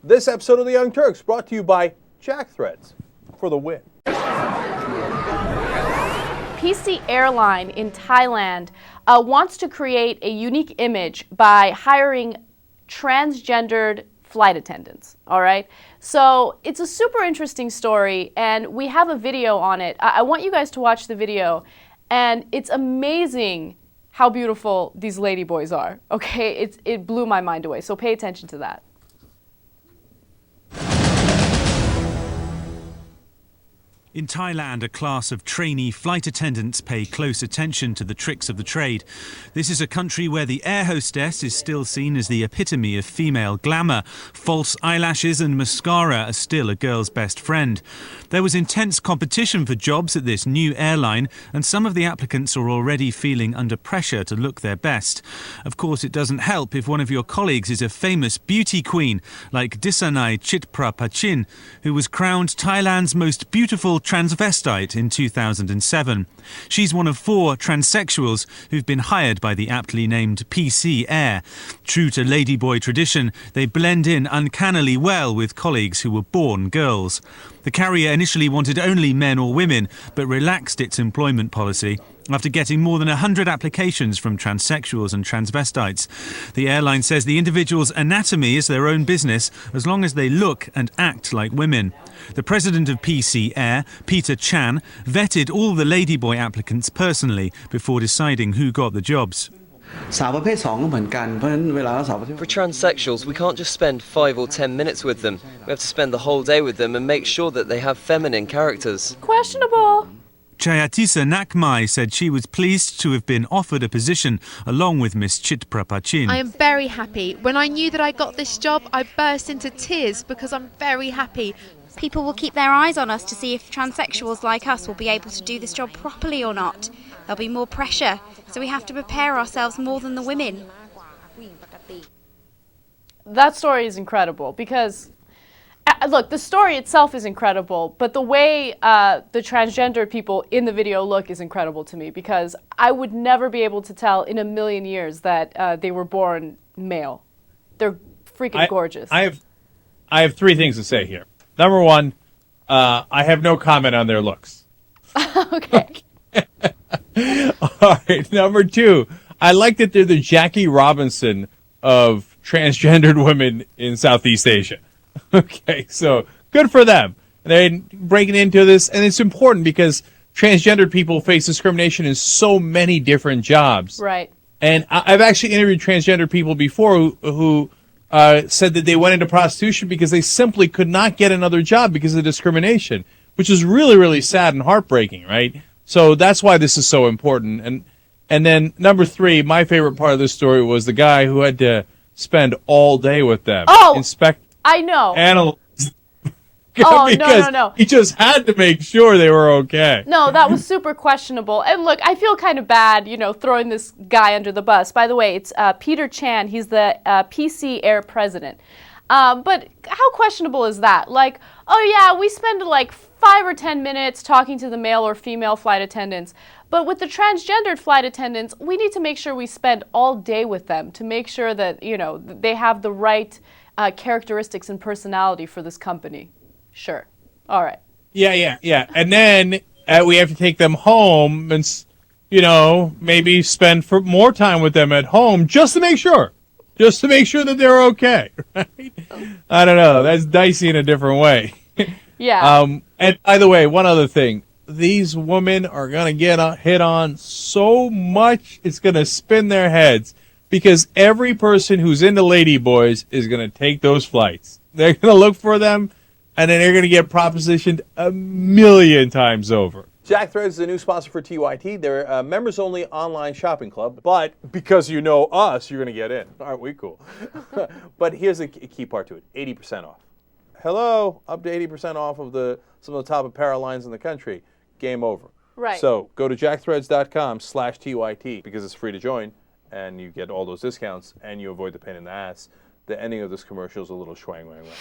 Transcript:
This episode of The Young Turks brought to you by Jack Threads for the win. PC Airline in Thailand wants to create a unique image by hiring transgendered flight attendants, all right? So it's a super interesting story, and we have a video on it. I want you guys to watch the video, and it's amazing how beautiful these ladyboys are, okay? It blew my mind away, so pay attention to that. In Thailand, a class of trainee flight attendants pay close attention to the tricks of the trade. This is a country where the air hostess is still seen as the epitome of female glamour. False eyelashes and mascara are still a girl's best friend. There was intense competition for jobs at this new airline, and some of the applicants are already feeling under pressure to look their best. Of course, it doesn't help if one of your colleagues is a famous beauty queen, like Disanai Chitprapachin, who was crowned Thailand's most beautiful transvestite in 2007. She's one of 4 transsexuals who've been hired by the aptly named PC Air. True to Ladyboy tradition, they blend in uncannily well with colleagues who were born girls. The carrier initially wanted only men or women, but relaxed its employment policy after getting more than 100 applications from transsexuals and transvestites. The airline says the individual's anatomy is their own business as long as they look and act like women. The president of PC Air, Peter Chan, vetted all the Ladyboy applicants personally before deciding who got the jobs. For transsexuals, we can't just spend 5 or 10 minutes with them. We have to spend the whole day with them and make sure that they have feminine characters. Questionable. Chayatisa Nakmai said she was pleased to have been offered a position along with Miss Chitprapachin. I am very happy. When I knew that I got this job, I burst into tears because I'm very happy. People will keep their eyes on us to see if transsexuals like us will be able to do this job properly or not. There'll be more pressure, so we have to prepare ourselves more than the women. That story is incredible because, look, the story itself is incredible, but the way the transgender people in the video look is incredible to me because I would never be able to tell in a million years that they were born male. They're freaking gorgeous. I have 3 things to say here. Number 1, I have no comment on their looks. Okay. All right. Number 2, I like that they're the Jackie Robinson of transgendered women in Southeast Asia. Okay, so good for them. They're breaking into this, and it's important because transgendered people face discrimination in so many different jobs. Right. And I've actually interviewed transgender people before who said that they went into prostitution because they simply could not get another job because of discrimination, which is really, really sad and heartbreaking, right? So that's why this is so important. And then number 3, my favorite part of this story was the guy who had to spend all day with them. Inspect. I know. Analyze. No. He just had to make sure they were okay. No, that was super questionable. And look, I feel kind of bad, throwing this guy under the bus. By the way, it's Peter Chan. He's the PC Air president. But how questionable is that? Like, oh yeah, we spend like 5 or 10 minutes talking to the male or female flight attendants. But with the transgendered flight attendants, we need to make sure we spend all day with them to make sure that, they have the right characteristics and personality for this company. Sure. All right. Yeah. And then we have to take them home and, maybe spend more time with them at home just to make sure that they're okay. Right? I don't know. That's dicey in a different way. Yeah. And by the way, one other thing. These women are going to get hit on so much, it's going to spin their heads because every person who's into Ladyboys is going to take those flights. They're going to look for them, and then they're going to get propositioned 1,000,000 times over. Jack Threads is a new sponsor for TYT. They're a members-only online shopping club, but because you know us, you're going to get in. Aren't we cool? But here's a key part to it, 80% off. Hello, up to 80% off of some of the top apparel lines in the country. Game over. Right. So go to jackthreads.com/TYT because it's free to join, and you get all those discounts, and you avoid the pain in the ass. The ending of this commercial is a little schwang wang wang.